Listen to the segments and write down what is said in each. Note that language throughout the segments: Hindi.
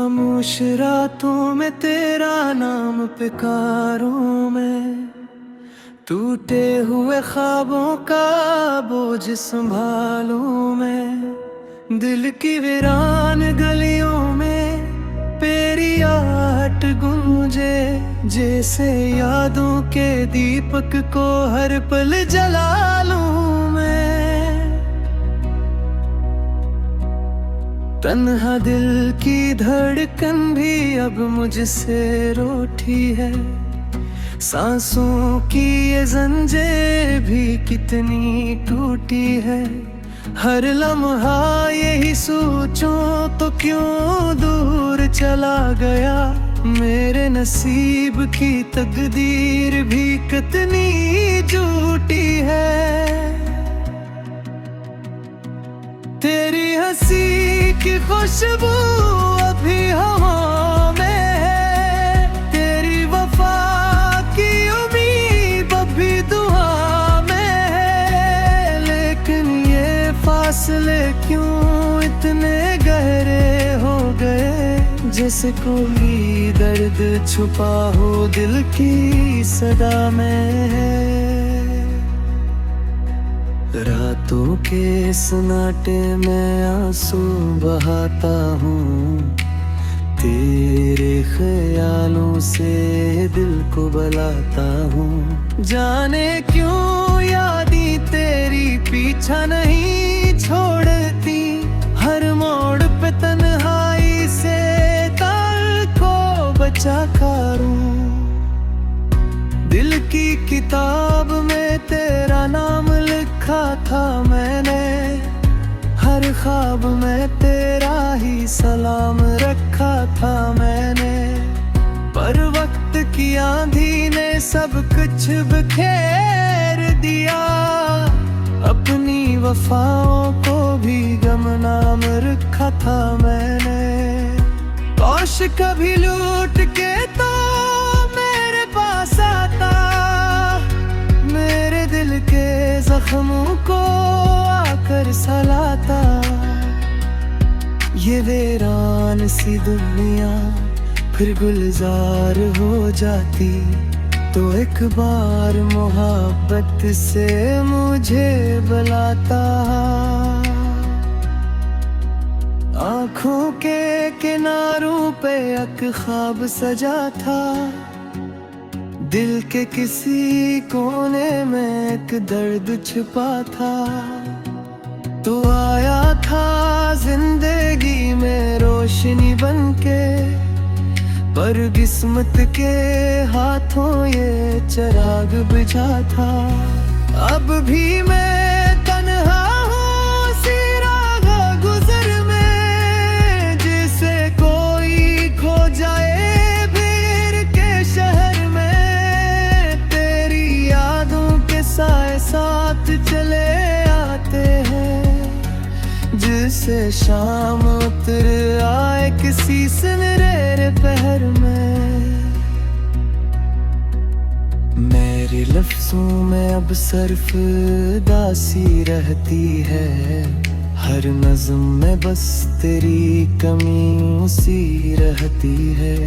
खामोश रातों में तेरा नाम पुकारूं मैं, टूटे हुए ख्वाबों का बोझ संभालूं मैं। दिल की वीरान गलियों में तेरी आहट गूंजे, जैसे यादों के दीपक को हर पल जला लूं मैं। तन्हा दिल की धड़कन भी अब मुझसे रूठी है, सांसों की ये जंजीर भी कितनी टूटी है। हर लम्हा यही सोचूं तो क्यों दूर चला गया, मेरे नसीब की तकदीर भी कितनी झूठी है। तेरी हंसी की खुशबू अभी हवा में है, तेरी वफा की उम्मीद अभी दुआ में है। लेकिन ये फासले क्यों इतने गहरे हो गए, जैसे कोई दर्द छुपा हो दिल की सदा में है। रातों के सन्नाटे में आंसू बहाता हूँ, तेरे ख्यालों से दिल को बलाता हूँ। जाने क्यों यादें तेरी पीछा नहीं छोड़ती, हर मोड़ पे तन्हाई से ताल को बचा करूँ। दिल की किताब में तेरा नाम लिखा था मैंने, हर ख्वाब में तेरा ही सलाम रखा था मैंने। पर वक्त की आंधी ने सब कुछ बिखेर दिया, अपनी वफाओं को भी गुमनाम रखा था मैंने। काश कभी लूट के तो मेरे पास आता, मेरे दिल के जख्मों को आकर सलाता। ये वीरान सी दुनिया फिर गुलजार हो जाती, तो एक बार मोहब्बत से मुझे बुलाता। आँखों के किनारों पे एक ख्वाब सजा था, दिल के किसी कोने में एक दर्द छिपा था। तो आया था जिंदगी में रोशनी बनके, पर किस्मत के हाथों ये चिराग बुझा था। अब भी मैं तन्हा हूँ सी राह गुजर में, जिसे कोई खो जाए भीड़ के शहर में। तेरी यादों के साए साथ चले आते हैं, जिसे शाम उतर आए किसी सनहरे पहर में। मेरे लफ्जों में अब सिर्फ दासी रहती है, हर नज़्म में बस तेरी कमी सी रहती है।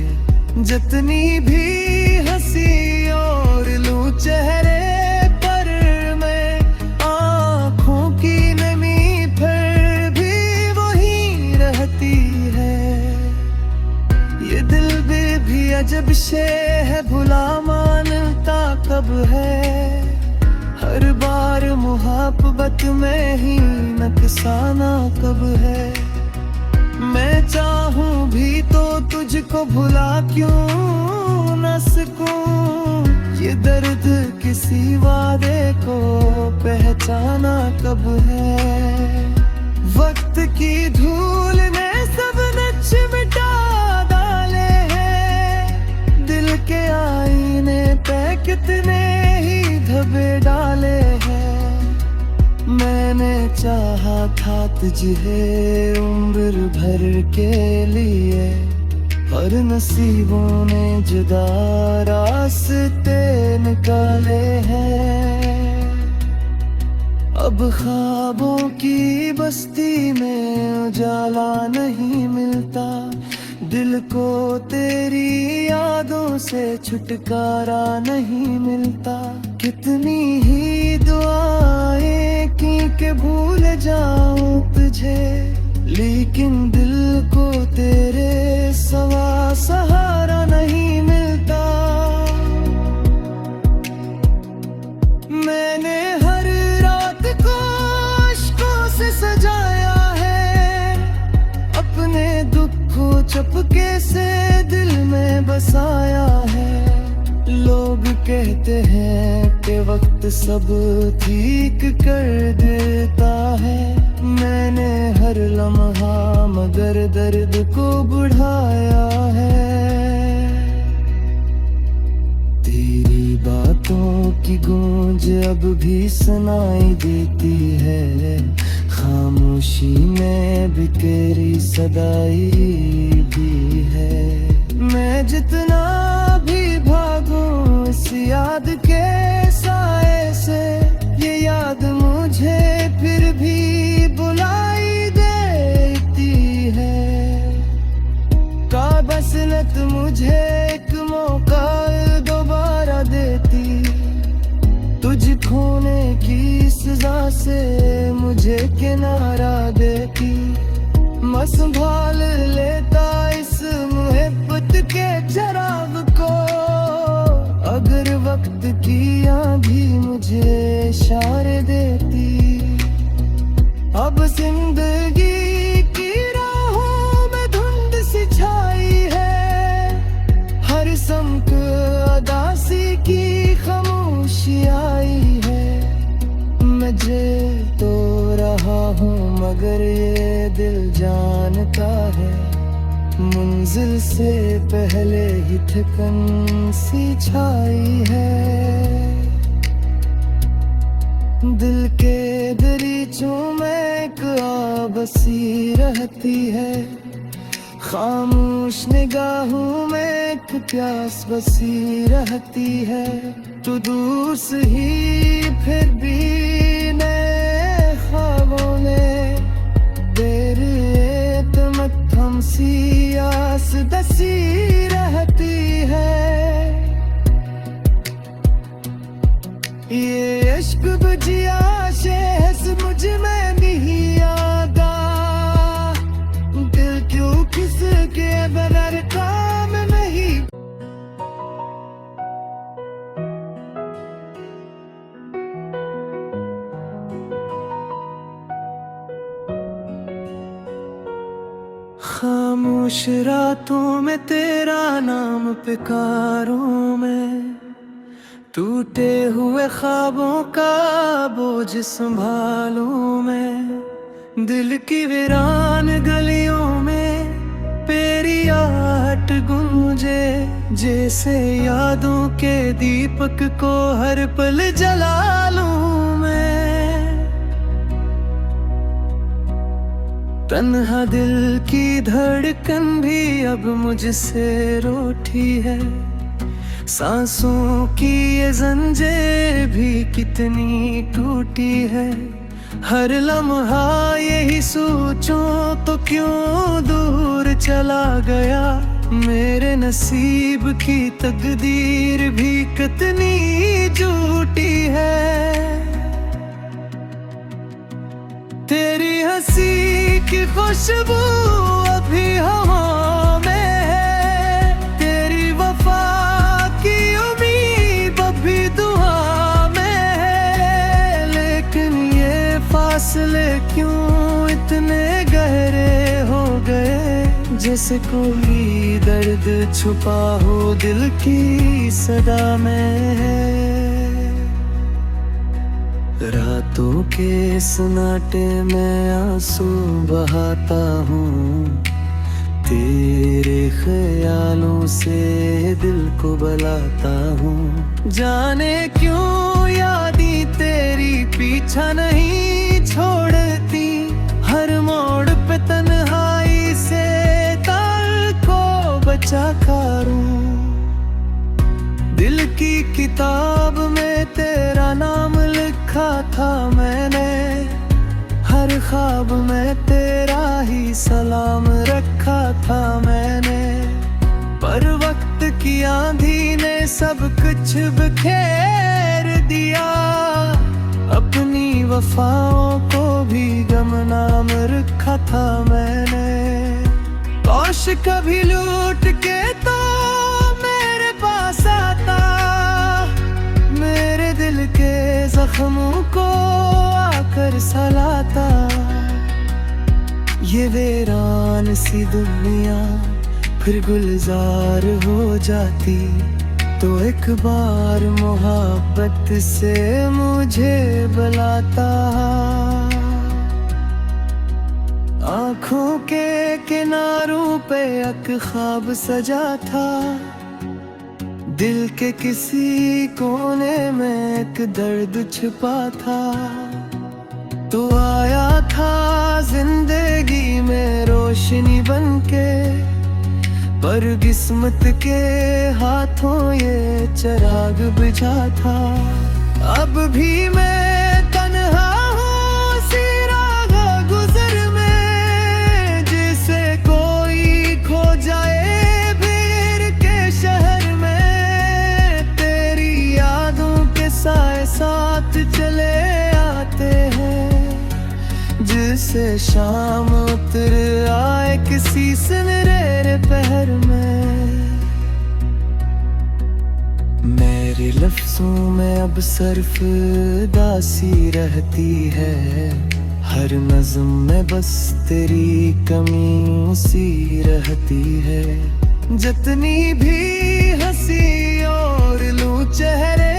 जितनी भी हंसी और लूं चेहरे पर मैं, आँखों की नमी फिर भी वही रहती है। ये दिल भी अजब शे है, भुला मानता कब है। हर बार मुहब्बत में ही नकसाना कब है। मैं चाहूं भी तो तुझको भुला क्यों न सकूं, ये दर्द किसी वादे को पहचाना कब है। वक्त की धूल ने सब नक्श मिटा डाले हैं, दिल के आईने पे कितने ही धब्बे डाले हैं। मैंने चाहा था तुझे उम्र भर के लिए, पर नसीबों ने जुदा रास्ते निकाले हैं। अब ख्वाबों की बस्ती में उजाला नहीं मिलता, दिल को तेरी यादों से छुटकारा नहीं मिलता। कितनी ही दुआएं की के भूल जाऊं तुझे, लेकिन दिल को तेरे सिवा सहारा नहीं मिलता। मैंने हर रात को अश्कों से सजाया है, अपने दुख को चुपके से दिल में बसाया है। लोग कहते हैं कि वक्त सब ठीक कर देता है, मैंने हर लम्हा मगर दर्द को बढ़ाया है। तेरी बातों की गूंज अब भी सुनाई देती है, खामोशी में भी तेरी सदाई भी है। मैं जितना भी भागूं इस याद के साए से, ये याद मुझे फिर भी बुलाई देती है। काबसलत मुझे एक मौका दोबारा देती, तुझ खोने की सजा से मुझे किनारा देती। मैं संभाल लेता इस मोहब्बत के चराग को, अगर वक्त की आंधी मुझे इशारे देती। अब जिंदगी की राहों में धुंध सी छाई है, हर समक अदासी की खामोशी आई है। मैं जे तो रहा हूँ मगर ये दिल जानता है, मंजिल से पहले ही थकन सी छाई है। दिल के दरीचों में एक आग बसी रहती है, खामोश निगाहों में एक प्यास बसी रहती है। तू दूर से ही फिर भी नए ख्वाबों में तेरे तमत्थम सी आस दसी रहती है। ये इश्क बुझिया शेष मुझ में नहीं आता, दिल क्यों किसके बगैर काम नहीं। खामोश रातों में तेरा नाम पुकारूं मैं, टूटे हुए ख्वाबों का बोझ संभालूं मैं। दिल की वीरान गलियों में तेरी आहट गूंजे, जैसे यादों के दीपक को हर पल जला लूं मैं। तन्हा दिल की धड़कन भी अब मुझसे रूठी है, सांसों की ये जंजीर भी कितनी टूटी है। हर लम्हा यही सोचूं तो क्यों दूर चला गया, मेरे नसीब की तकदीर भी कितनी झूठी है। तेरी हंसी की खुशबू अभी हवा में है, तेरी वफा की उम्मीद अभी दुआ में है। लेकिन ये फासले क्यों इतने गहरे हो गए, जैसे कोई दर्द छुपा हो दिल की सदा में है। रातों के सन्नाटे में आंसू बहाता हूँ, तेरे ख्यालों से दिल को बलाता हूँ। जाने क्यों यादें तेरी पीछा नहीं छोड़ती, हर मोड़ पे तन्हाई से ताल को बचा करूँ। दिल की किताब में तेरा नाम लिखा था मैंने, हर ख्वाब में तेरा ही सलाम रखा था मैंने, पर वक्त की आंधी ने सब कुछ बिखेर दिया। अपनी वफाओं को भी गुमनाम रखा था मैंने, काश कभी लूट के तो मेरे पास आता, मेरे दिल के जख्मों को आकर सलाता। ये वीरान सी दुनिया फिर गुलजार हो जाती, तो एक बार मोहब्बत से मुझे बुलाता। आँखों के किनारों पे एक ख्वाब सजा था, दिल के किसी कोने में एक दर्द छिपा था। तो आया था जिंदगी में रोशनी बनके, पर किस्मत के हाथों ये चिराग बुझा था। अब भी मैं तन्हा हूँ सी राह गुजर में, जिसे कोई खो जाए भीड़ के शहर में। तेरी यादों के साए साथ चले आते हैं, जिसे शाम उतर आए किसी सुनहरे पहर में। मेरे लफ्जों में अब सिर्फ दासी रहती है, हर नज़्म में बस तेरी कमी सी रहती है। जितनी भी हंसी और लूं चेहरे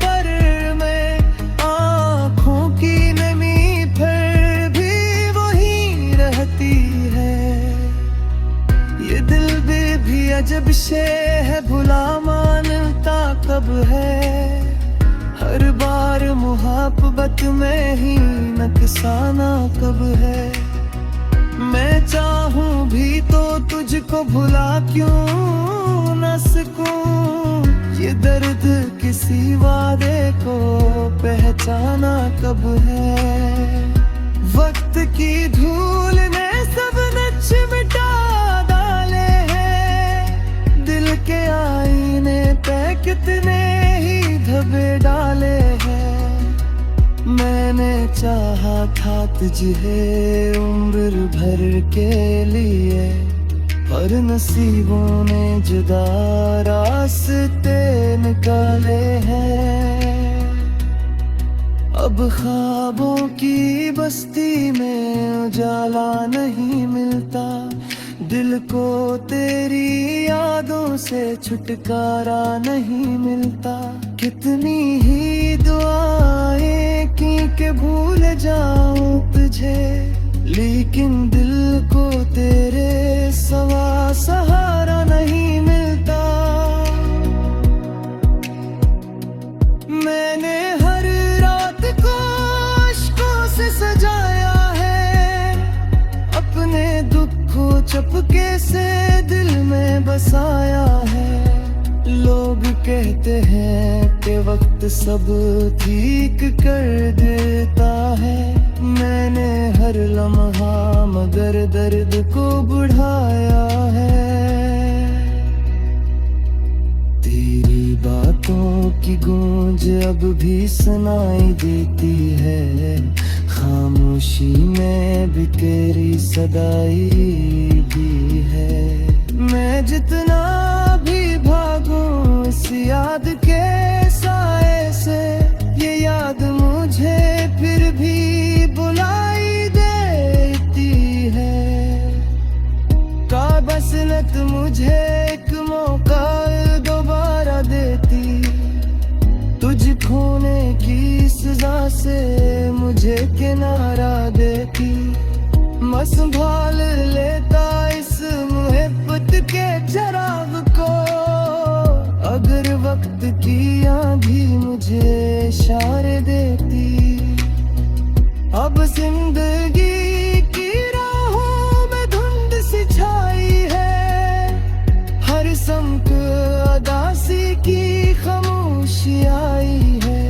पर मैं, आँखों की नमी फिर भी वही रहती है। ये दिल भी अजब शे है, भुला मानता कब है। हर बार मुहब्बत में ही नकसाना कब है। मैं चाहूं भी तो तुझको भुला क्यों न सकूं, ये दर्द किसी वादे को पहचाना कब है। वक्त की धूल ने सब नक्श मिटा डाले हैं, दिल के आईने पे कितने ही धब्बे डाले हैं। मैंने चाहा था तुझे उम्र भर के लिए, पर नसीबों ने जुदा रास्ते निकाले हैं। अब ख्वाबों की बस्ती में उजाला नहीं मिलता, दिल को तेरी यादों से छुटकारा नहीं मिलता। कितनी ही दुआएं की के भूल जाऊं तुझे, लेकिन दिल को तेरे सिवा सहारा नहीं मिलता। मैंने हर रात को अश्कों से सजाया है, अपने दुख को चुपके से दिल में बसाया है। लोग कहते हैं कि वक्त सब ठीक कर देता है, मैंने हर लम्हा मगर दर्द को बढ़ाया है। तेरी बातों की गूंज अब भी सुनाई देती है, खामोशी में भी तेरी सदाई भी है। मैं जितना भी भागूं इस याद के साए से, ये याद मुझे फिर भी बुलाई देती है। काबसलत मुझे एक मौका दोबारा देती, तुझ खोने की सजा से मुझे किनारा देती। मैं संभाल लेता इस मुहब्बत के चराग को, अगर वक्त की आंधी मुझे इशारे देती। अब जिंदगी की राहों में धुंध सी छाई है, हर समत अदासी की खामोशी आई है।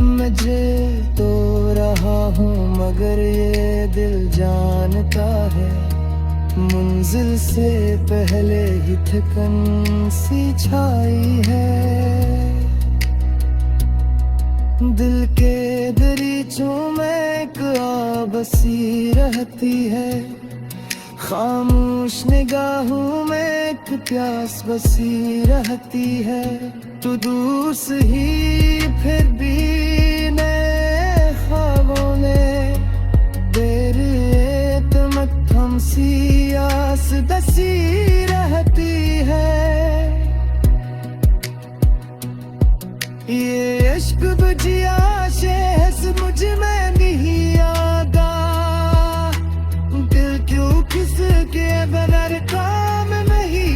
मैं जे तो रहा हूँ मगर ये दिल जानता है, मंजिल से पहले ही थकन सी छाई है। दिल के दरीचों में एक आह बसी रहती है, खामोश निगाहों में एक प्यास बसी रहती है। तू दूर से ही फिर भी नए ख्वाबों में तेरे तमक हमसी आस दसी रहती है। ये इश्क बुझिया शेष मुझ में नहीं आता, दिल क्यों किसके बगैर काम नहीं।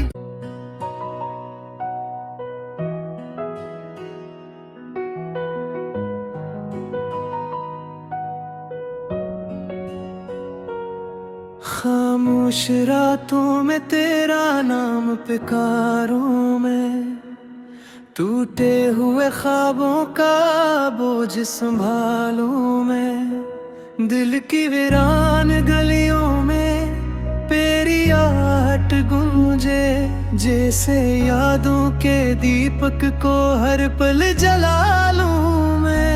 खामोश रातों में तेरा नाम पुकारूं मैं, टूटे हुए ख्वाबों का बोझ संभालूं मैं। दिल की वीरान गलियों में तेरी आहट गूंजे, जैसे यादों के दीपक को हर पल जला लूं मैं।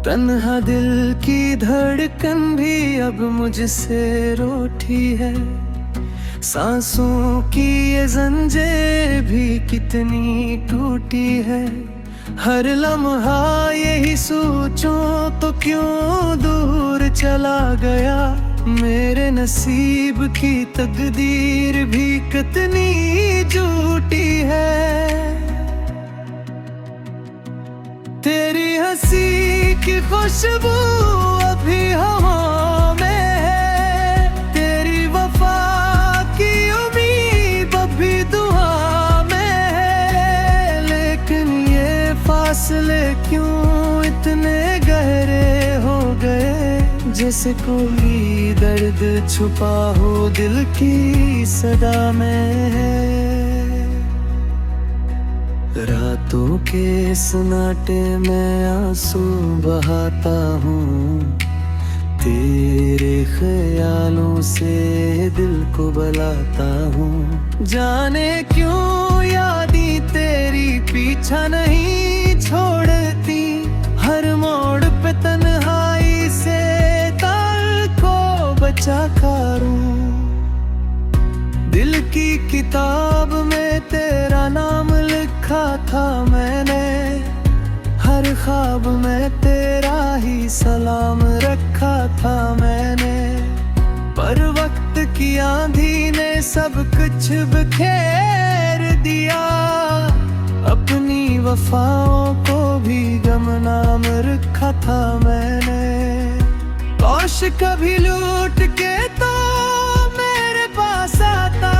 तन्हा दिल की धड़कन भी अब मुझसे रूठी है, सांसों की ये जंजीर भी कितनी टूटी है। हर लम्हा यही सोचूं तो क्यों दूर चला गया, मेरे नसीब की तकदीर भी कितनी झूठी है। तेरी हंसी की खुशबू अभी हवा में है, तेरी वफा की उम्मीद अभी दुआ में है। लेकिन ये फासले क्यों इतने गहरे हो गए, जैसे कोई दर्द छुपा हो दिल की सदा में है। रातों के सन्नाटे में आंसू बहाता हूँ, तेरे ख्यालों से दिल को बलाता हूँ। जाने क्यों यादें तेरी पीछा नहीं छोड़ती, हर मोड़ पे तन्हाई से ताल को बचा करूँ। दिल की किताब में तेरा नाम लिखा था मैंने, हर ख्वाब में तेरा ही सलाम रखा था मैंने। पर वक्त की आंधी ने सब कुछ बिखेर दिया, अपनी वफाओं को भी गमनाम रखा था मैंने। काश कभी लूट के तो मेरे पास आता,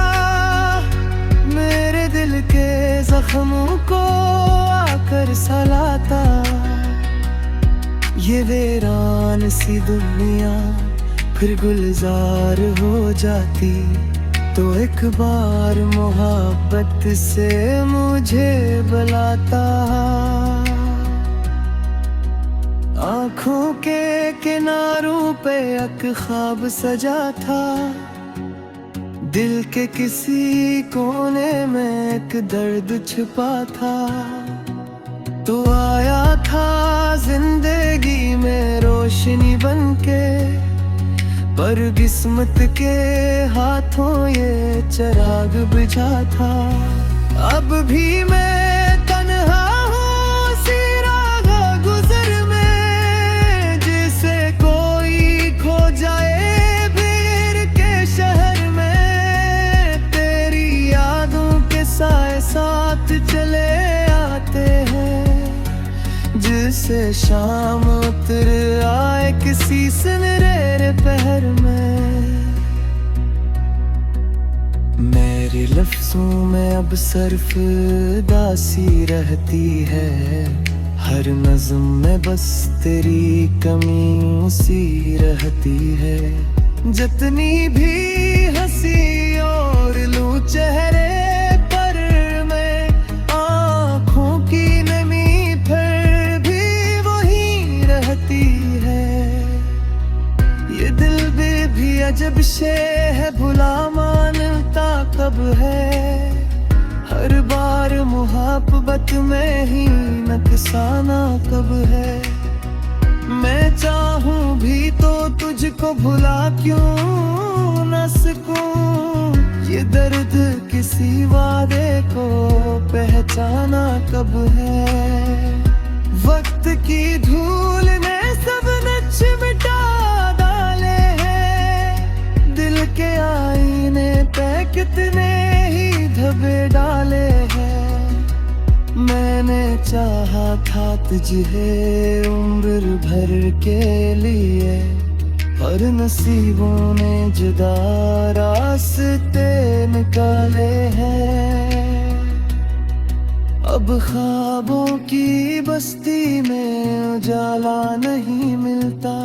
मेरे दिल के जख्मों को आकर सलाता। ये वीरान सी दुनिया फिर गुलजार हो जाती, तो एक बार मोहब्बत से मुझे बुलाता। आँखों के किनारों पे एक ख्वाब सजा था, दिल के किसी कोने में एक दर्द छिपा था। तू आया था जिंदगी में रोशनी बनके, पर किस्मत के हाथों ये चिराग बुझा था। अब भी मैं तन्हा हूँ सी राह गुजर में, जिसे कोई खो जाए भीड़ के शहर में। तेरी यादों के साए साथ चले आते हैं, जिससे शाम उतर आए किसी सुनहरे पहर में। मेरे लफ्जों में अब सिर्फ दासी रहती है, हर नज़्म में बस तेरी कमी सी रहती है। जितनी भी हंसी और लूं चेहरे पर मैं, आँखों की नमी फिर भी वही रहती मोहब्बत में ही नकसाना कब है। मैं चाहूं भी तो तुझको भुला क्यों न सकूं। ये दर्द किसी वादे को पहचाना कब है। वक्त की धूल ने सब नक्श मिटा डाले हैं। दिल के आईने पे कितने ही धब्बे डाले हैं। मैंने चाहा था तुझे उम्र भर के लिए, पर नसीबों ने जुदा रास्ते निकाले हैं। अब ख्वाबों की बस्ती में उजाला नहीं मिलता।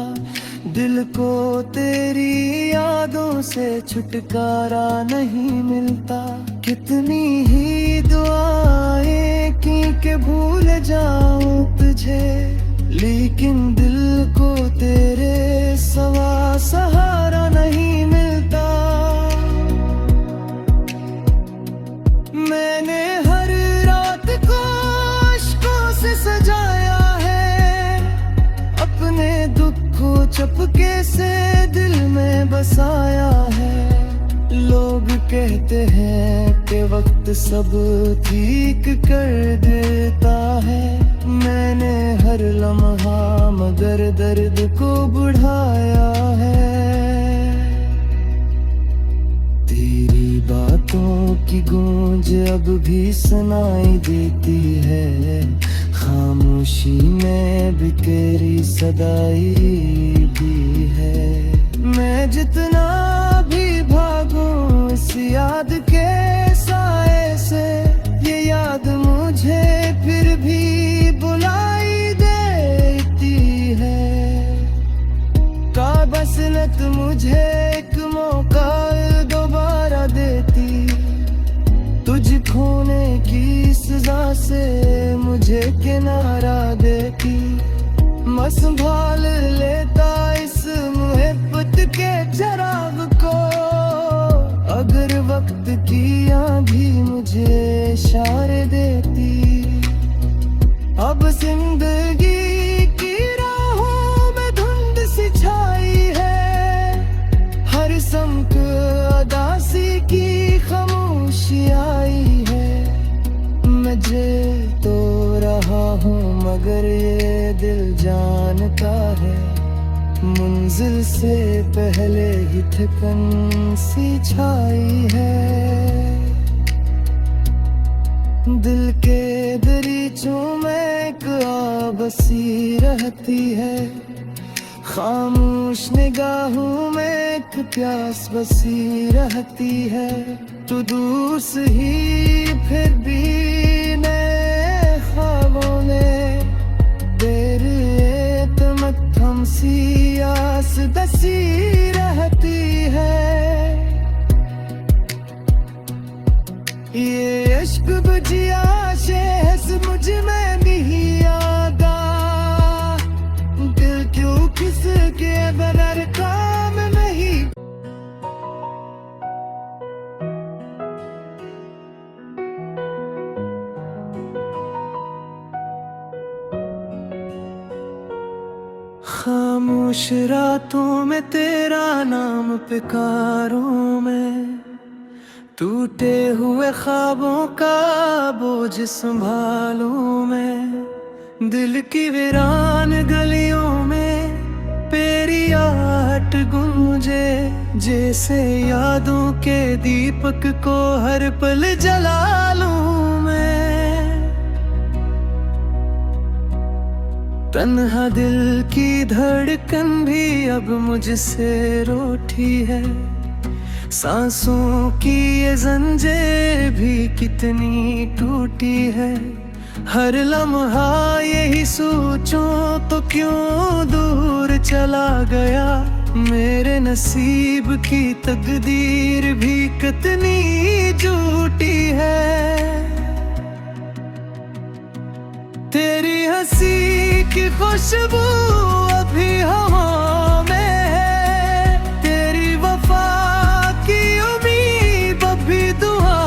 दिल को तेरी यादों से छुटकारा नहीं मिलता। कितनी ही दुआएं की के भूल जाऊं तुझे, लेकिन दिल को तेरे सिवा सहारा नहीं मिलता। मैंने हर रात को अश्कों से सजाया है। अपने दुख को चुपके से दिल में बसाया है। लोग कहते हैं कि वक्त सब ठीक कर देता है। मैंने हर लम्हा मगर दर्द को बढ़ाया है। तेरी बातों की गूंज अब भी सुनाई देती है। खामोशी में भी तेरी सदाई भी है। मैं जितना भी भागूं इस याद के साए से, ये याद मुझे फिर भी बुलाई देती है। काबसलत मुझे एक मौका दोबारा देती। तुझ खोने की सजा से मुझे किनारा देती। मैं संभाल लेता इस मोहब्बत के चराग को, अगर वक्त की आंधी मुझे इशारे देती। अब जिंदगी की राहों में धुंध सी छाई है। हर समत अदासी की खामोशी आई है। मैं जे तो रहा हूँ मगर ये दिल जानता है, मंजिल से पहले ही थकन सी छाई है। दिल के दरीचों में एक आबसी रहती है। खामोश निगाहों में एक प्यास बसी रहती है। तो दूर से ही फिर भी नए ख्वाबों में देर तमक हमसी आस दसी रहती है। ये इश्क बुझिया शेष मुझ में नहीं आता। दिल क्यों किसके बगैर काम नहीं। खामोश रातों में तेरा नाम पुकारूं मैं। टूटे हुए ख्वाबों का बोझ संभालूं मैं। दिल की वीरान गलियों में तेरी आहट गूंजे। जैसे यादों के दीपक को हर पल जला लूं मैं। तन्हा दिल की धड़कन भी अब मुझसे रूठी है। सांसों की ये जंजीर भी कितनी टूटी है। हर लम्हा यही सोचूं तो क्यों दूर चला गया। मेरे नसीब की तकदीर भी कितनी झूठी है। तेरी हंसी की खुशबू अभी हवा में है। तेरी वफा की उम्मीद अभी दुआ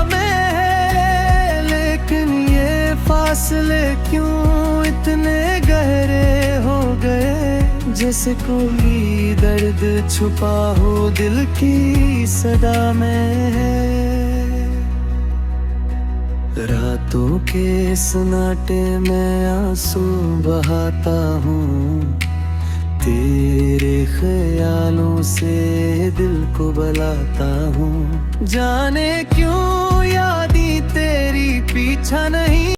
में है। लेकिन ये क्यों इतने गहरे हो गए, जैसे कोई दर्द छुपा हो दिल की सदा में है। रातों के सन्नाटे में आंसू बहाता हूँ, तेरे ख्यालों से दिल को बलाता हूँ। जाने क्यों यादें तेरी पीछा नहीं